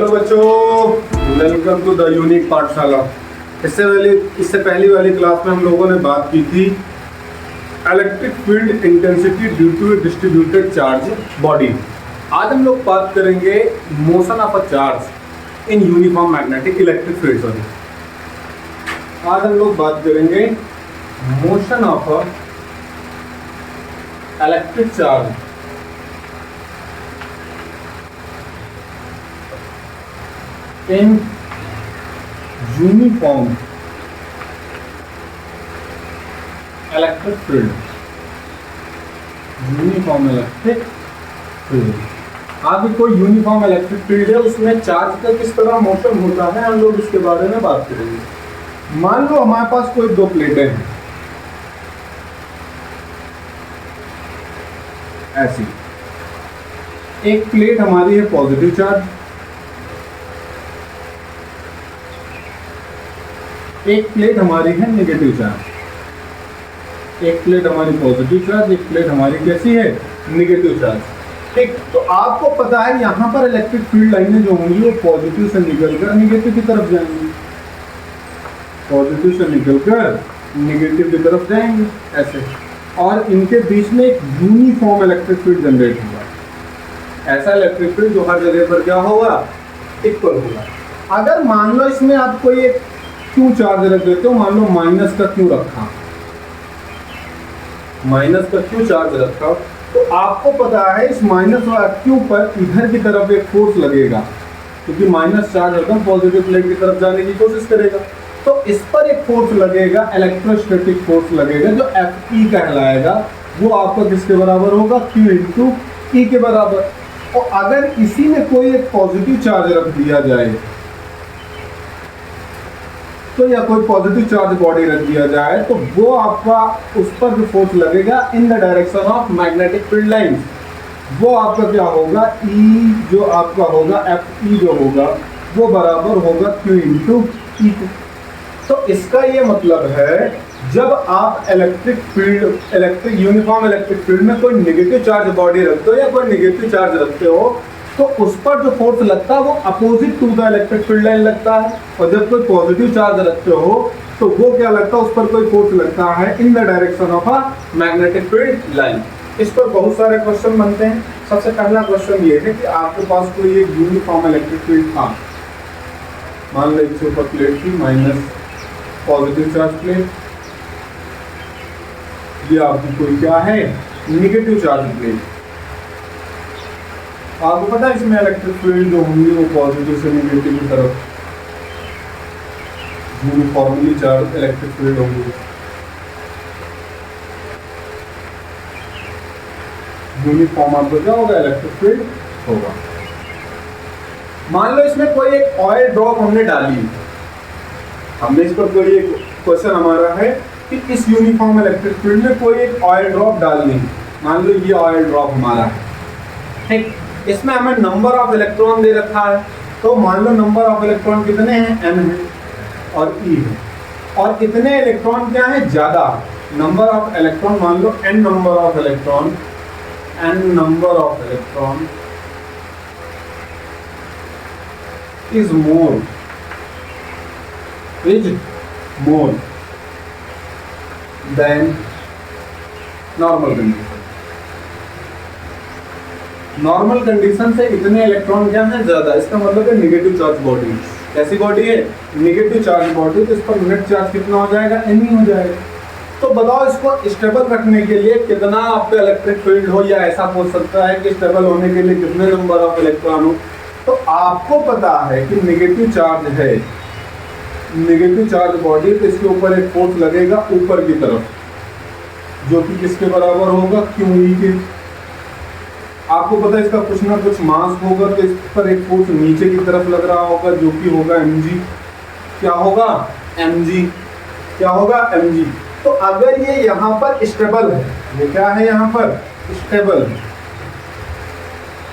Hello बच्चों, welcome to the unique पाठशाला। इससे पहली वाली क्लास में हम लोगों ने बात की थी electric field intensity due to distributed charge body. आज हम लोग बात करेंगे motion of a charge in uniform magnetic electric field. Sorry, आज हम लोग बात करेंगे motion of a electric charge in uniform electric field. Uniform electric field, आगे कोई यूनिफॉर्म इलेक्ट्रिक फील्ड है, उसमें चार्ज का किस तरह मोशन होता है, हम लोग इसके बारे में बात करेंगे। मान लो हमारे पास कोई दो प्लेटें हैं, ऐसी एक प्लेट हमारी है पॉजिटिव चार्ज, एक प्लेट हमारी है नेगेटिव चार्ज। एक प्लेट हमारी पॉजिटिव चार्ज, एक प्लेट हमारी कैसी है, नेगेटिव चार्ज। ठीक, तो आपको पता है यहाँ पर इलेक्ट्रिक फील्ड लाइनें जो होंगी वो पॉजिटिव से निकलकर नेगेटिव की तरफ जाएंगी, पॉजिटिव से निकलकर नेगेटिव की तरफ जाएंगे ऐसे, और इनके बीच में एक यूनिफॉर्म इलेक्ट्रिक फील्ड जनरेट होगा। ऐसा इलेक्ट्रिक फील्ड जो हर जगह पर क्या होगा, इक्वल होगा। अगर मान लो इसमें आप कोई एक क्यू चार्ज रख देते हो, मान लो माइनस का क्यू रखा, माइनस का क्यू चार्ज रखा, तो आपको पता है इस माइनस वाला क्यू पर इधर की तरफ एक फोर्स लगेगा, क्योंकि माइनस चार्ज एकदम पॉजिटिव प्लेट की तरफ जाने की कोशिश करेगा। तो इस पर एक फोर्स लगेगा, इलेक्ट्रोस्टैटिक फोर्स लगेगा, जो Fe कहलाएगा। वो आपका किसके बराबर होगा, Q इंटू ई के बराबर। और अगर इसी में कोई एक पॉजिटिव चार्ज रख दिया जाए, तो या कोई पॉजिटिव चार्ज बॉडी रख दिया जाए, तो वो आपका उस पर जो फोर्स लगेगा in the direction of magnetic field lines, वो आपका क्या होगा, ई जो आपका होगा, Fe जो होगा वो बराबर होगा Q इंटू ई। तो इसका ये मतलब है जब आप इलेक्ट्रिक यूनिफॉर्म इलेक्ट्रिक फील्ड में कोई नेगेटिव चार्ज बॉडी रखते हो या कोई नेगेटिव चार्ज रखते हो, तो उस पर जो फोर्स लगता है वो opposite to the electric field line लगता है। और जब कोई पॉजिटिव चार्ज रखते हो तो वो क्या लगता है, उस पर कोई फोर्स लगता है in the direction of a magnetic field line. इस पर बहुत सारे क्वेश्चन बनते हैं। सबसे पहला क्वेश्चन ये है कि आपके पास कोई एक यूनिफॉर्म इलेक्ट्रिक फील्ड था, मान लो इसके ऊपर प्लेट थी माइनस पॉजिटिव चार्ज प्लेट, ये आपकी कोई क्या है, नेगेटिव चार्ज प्लेट। आपको पता है इसमें इलेक्ट्रिक फील्ड जो होंगी वो पॉजिटिव से नेगेटिव की तरफ यूनिफॉर्मली चार्ज इलेक्ट्रिक फील्ड होंगी। यूनिफॉर्म आपको क्या होगा, इलेक्ट्रिक फील्ड होगा। मान लो इसमें कोई एक ऑयल ड्रॉप हमने डाली, हमने इस पर कोई एक क्वेश्चन हमारा है कि इस यूनिफॉर्म इलेक्ट्रिक फील्ड में कोई एक ऑयल ड्रॉप डालनी, मान लो ये ऑयल ड्रॉप हमारा है। ठीक, इसमें हमें नंबर ऑफ इलेक्ट्रॉन दे रखा है, तो मान लो नंबर ऑफ इलेक्ट्रॉन कितने हैं, n है और e है, और कितने इलेक्ट्रॉन क्या है, ज्यादा। नंबर ऑफ इलेक्ट्रॉन मान लो n number of electron, n number of electron is more than normal condition. Normal condition से इतने इलेक्ट्रॉन क्या है, ज्यादा। इसका मतलब है नेगेटिव चार्ज बॉडी। कैसी बॉडी है, नेगेटिव चार्ज बॉडी, तो इस पर नेट चार्ज कितना हो जाएगा, n ही हो जाएगा। तो बताओ इसको स्टेबल रखने के लिए कितना आपका इलेक्ट्रिक फील्ड हो, या ऐसा पूछ सकता है कि स्टेबल होने के लिए कितने नंबर ऑफ इलेक्ट्रॉन हो। तो आपको पता है कि नेगेटिव चार्ज है, नेगेटिव चार्ज बॉडी, तो इसके ऊपर एक फोर्स लगेगा ऊपर की तरफ, जो कि किसके बराबर होगा, Q ई के। आपको पता है इसका कुछ ना कुछ मास होगा, तो इस पर एक फोर्स नीचे की तरफ लग रहा होगा, जो कि होगा mg। क्या होगा, mg। क्या होगा, mg। तो अगर ये यहाँ पर स्टेबल है, ये क्या है, यहाँ पर स्टेबल है,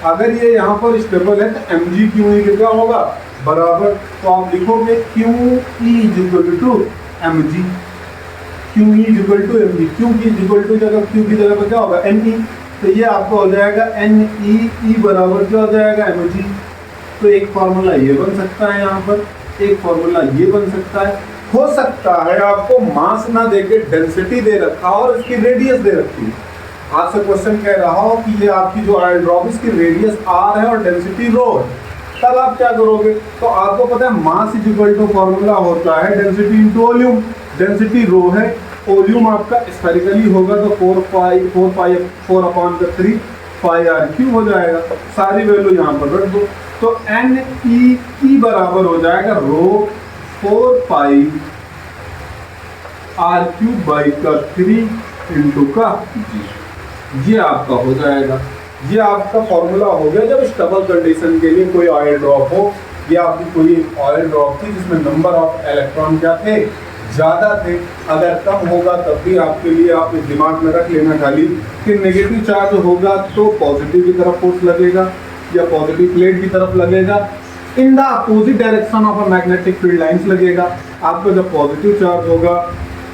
अगर ये यहाँ पर स्टेबल है तो mg क्यू ई क्या होगा, बराबर। तो आप लिखोगे Q E equal to mg, Q E equal to mg। Q की इक्वल टू जगह Q की जगह पर क्या होगा, ne। तो ये आपको हो जाएगा NE, E बराबर क्या हो जाएगा mg। तो एक फार्मूला ये बन सकता है, यहाँ पर एक फार्मूला ये बन सकता है। हो सकता है आपको मास ना देके डेंसिटी दे रखा और इसकी रेडियस दे रखी है। आपसे क्वेश्चन कह रहा हो कि ये आपकी जो आयरन ड्रॉप इसकी रेडियस r है और डेंसिटी रो है, तब आप क्या करोगे? तो आपको पता है mass is equal to formula होता है density into volume. Density rho है, वॉल्यूम आपका स्फेरिकली होगा तो 4/3 पाई आर क्यूब हो जाएगा। सारी वैल्यू यहाँ पर रख दो तो एन ई बराबर हो जाएगा रो 4 पाई आर क्यूब बाई का 3 इंटू का ये आपका हो जाएगा। ये आपका फॉर्मूला हो गया जब इस डबल कंडीशन के लिए कोई ऑयल ड्रॉप हो। ये आपकी कोई ऑयल ड्रॉप थी जिसमें नंबर ऑफ इलेक्ट्रॉन क्या थे, ज़्यादा थे। अगर कम होगा तब भी आपके लिए आप इस दिमाग में रख लेना खाली कि नेगेटिव चार्ज होगा तो पॉजिटिव की तरफ फोर्स लगेगा या पॉजिटिव प्लेट की तरफ लगेगा। In the opposite direction of a magnetic field lines लगेगा। आपका जब पॉजिटिव चार्ज होगा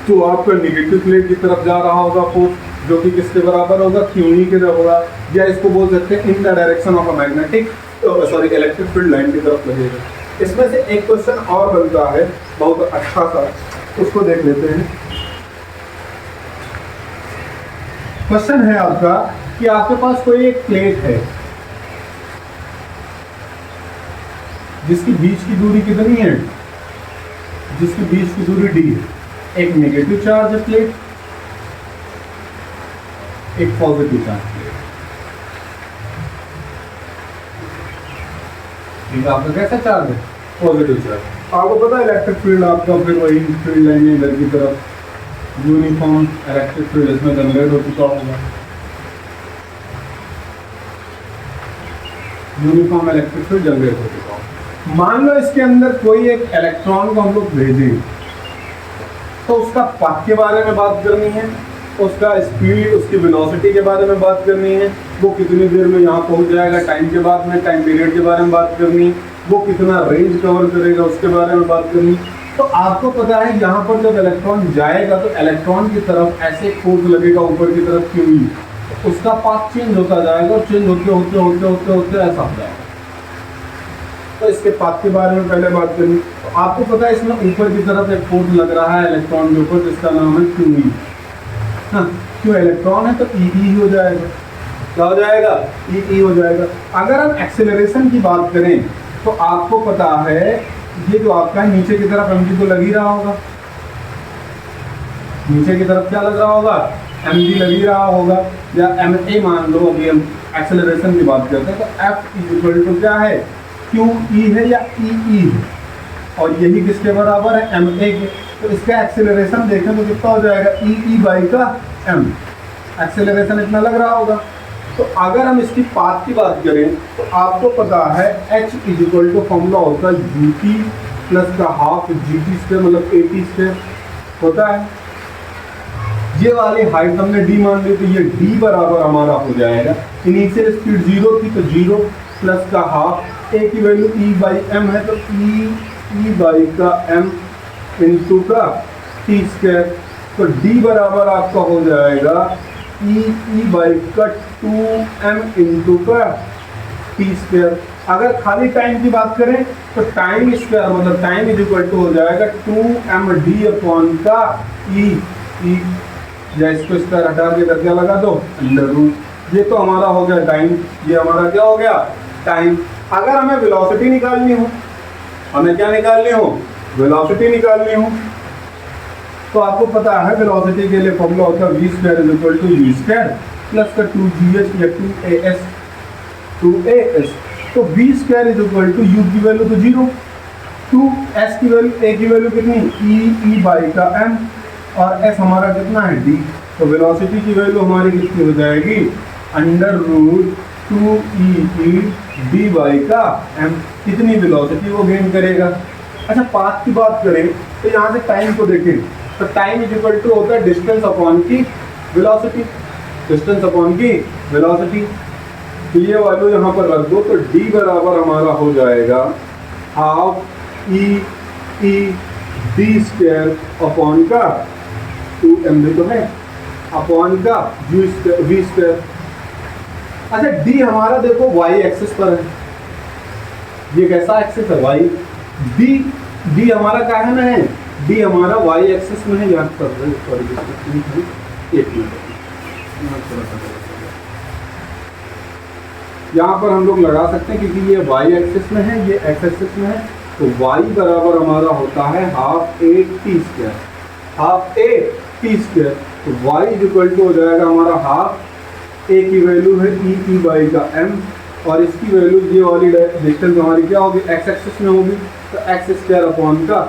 तो आपका नेगेटिव प्लेट की तरफ जा रहा होगा फोर्स, जो कि किसके बराबर होगा, क्यूनी के तरफ होगा, या इसको बोल सकते हैं in the direction of a magnetic electric field line की तरफ लगेगा। इसमें से एक क्वेश्चन और बनता है बहुत अच्छा सा, उसको देख लेते हैं। क्वेश्चन है आपका कि आपके पास कोई एक प्लेट है जिसकी बीच की दूरी कितनी है, जिसकी बीच की दूरी d है। एक नेगेटिव चार्ज है प्लेट, एक पॉजिटिव चार्ज प्लेट। ठीक है, आपका कैसा चार्ज है, पॉजिटिव चार्ज। आपको पता है इलेक्ट्रिक फील्ड आपका फिर वही फील्ड लाइन है इधर की तरफ, यूनिफॉर्म इलेक्ट्रिक फील्ड इसमें जनरेट हो चुका होगा। यूनिफॉर्म इलेक्ट्रिक फील्ड जनरेट हो चुका होगा। मान लो इसके अंदर कोई एक इलेक्ट्रॉन को हम लोग भेजें तो उसका पाथ के बारे में बात करनी है, उसका स्पीड, उसकी वेलोसिटी के बारे में बात करनी है, वो कितनी देर में यहाँ पहुँच जाएगा टाइम के बाद में, टाइम पीरियड के बारे में बात करनी है, वो कितना रेंज कवर करेगा उसके बारे में बात करनी। तो आपको पता है यहाँ पर जब इलेक्ट्रॉन जाएगा तो इलेक्ट्रॉन की तरफ ऐसे फोर्स लगेगा ऊपर की तरफ क्यों, उसका पाथ चेंज होता जाएगा और चेंज होते होते होते होते होते ऐसा हो जाएगा। तो इसके पाथ के बारे में पहले बात करनी। तो आपको पता है इसमें ऊपर की तरफ एक फोर्स लग रहा है इलेक्ट्रॉन के ऊपर जिसका नाम है क्यू। हाँ, क्यों इलेक्ट्रॉन है तो ई हो जाएगा। क्या हो जाएगा, ई हो जाएगा। अगर हम एक्सेलरेशन की बात करें तो आपको पता है ये जो आपका नीचे की तरफ एम जी तो लग ही रहा होगा, नीचे की तरफ क्या लग रहा होगा, एम जी लग ही रहा होगा, या एम ए मान लो। अभी हम एक्सेलरेशन की बात करते हैं तो एफ इज इक्वल टू क्या है, क्यू ई है या ई है, और यही किसके बराबर है, एम ए के। तो इसका एक्सेलरेशन देखें तो कितना हो जाएगा, ई बाई का एम। एक्सेलरेशन इतना लग रहा होगा। तो अगर हम इसकी पाथ की बात करें तो आपको पता है h is equal to formula होता है यू टी प्लस का हाफ जी टी स्क्वायर, मतलब ए टी स्क्वायर होता है। ये वाली हाइट हमने d मान ली तो ये d बराबर हमारा हो जाएगा, इनिशियल स्पीड 0 थी तो 0 प्लस का हाफ, a की वैल्यू e बाई एम है तो e बाई का m इंटू का टी स्क्वायर। तो d बराबर आपका हो जाएगा ई बाई का 2m इंटू का टी स्क्वायर। अगर खाली टाइम की बात करें तो टाइम स्क्वायर मतलब टाइम इज इक्वल टू हो जाएगा 2m डी अपॉन का ई। या इसको स्क्वायर हटा के इधर क्या लगा दो, अंडर रूट। ये तो हमारा हो गया टाइम, ये हमारा क्या हो गया, टाइम। अगर हमें वेलोसिटी निकालनी हो, हमें क्या निकालनी हो, वेलोसिटी निकालनी हो, तो आपको पता है वेलोसिटी के लिए फॉर्मूला होता है v square is equal to u square plus का 2gh या 2as। तो v square is equal to u की वैल्यू तो 0, 2s की वैल्यू, a की वैल्यू कितनी e बाई का m, और s हमारा कितना है d। तो वेलोसिटी की वैल्यू हमारी कितनी हो जाएगी, under root 2e d by का m। कितनी वेलोसिटी वो गेन करेगा। अच्छा, पाथ की बात करें तो यहाँ से टाइम को देखें तो टाइम इज इक्वल टू होता है डिस्टेंस अपॉन की वेलोसिटी, डिस्टेंस अपॉन की वेलोसिटी। तो ये वैल्यू यहाँ पर रख दो तो d बराबर हमारा हो जाएगा half E D square upon का 2m भी तो है अपॉन का v स्क्वायर। अच्छा, d हमारा देखो y एक्सिस पर है, ये कैसा एक्सिस है वाई, डी डी हमारा क्या है ना, डी हमारा वाई एक्सिस में है, याद कर रहे सॉरी एक मिनट यहाँ पर हम लोग लगा सकते हैं क्योंकि ये y एक्सिस में है, ये x एक्सिस में है, तो y बराबर हमारा होता है half A T square, half A T square. तो y इक्वल टू हो जाएगा हमारा हाफ ए की वैल्यू है ई बाई का m, और इसकी वैल्यू ये वाली डिस्टेंस हमारी क्या होगी, x एक्सिस में होगी, तो x स्क्वायर अपॉन का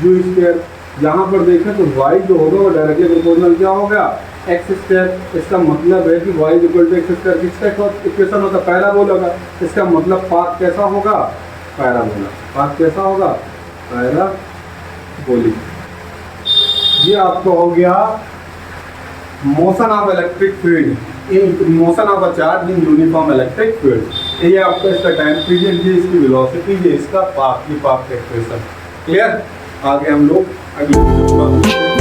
u स्क्वायर। यहाँ पर देखें तो y जो होगा वो डायरेक्टली प्रोपोर्शनल क्या होगा, एक्स स्क्वायर। इसका मतलब है कि y equal to x square किसका इक्वेशन होता है, पैराबोला का। इसका मतलब पाथ कैसा होगा, पैराबोला। पाथ कैसा होगा, पैराबोलिक। ये आपको हो गया motion of electric field in motion of a charge in uniform electric field. ये आपका इसका टाइम पीरियड, ये इसकी वेलोसिटी, ये इसका पाथ, ये पाथ का इक्वेशन। क्लियर। आगे हम लोग अगली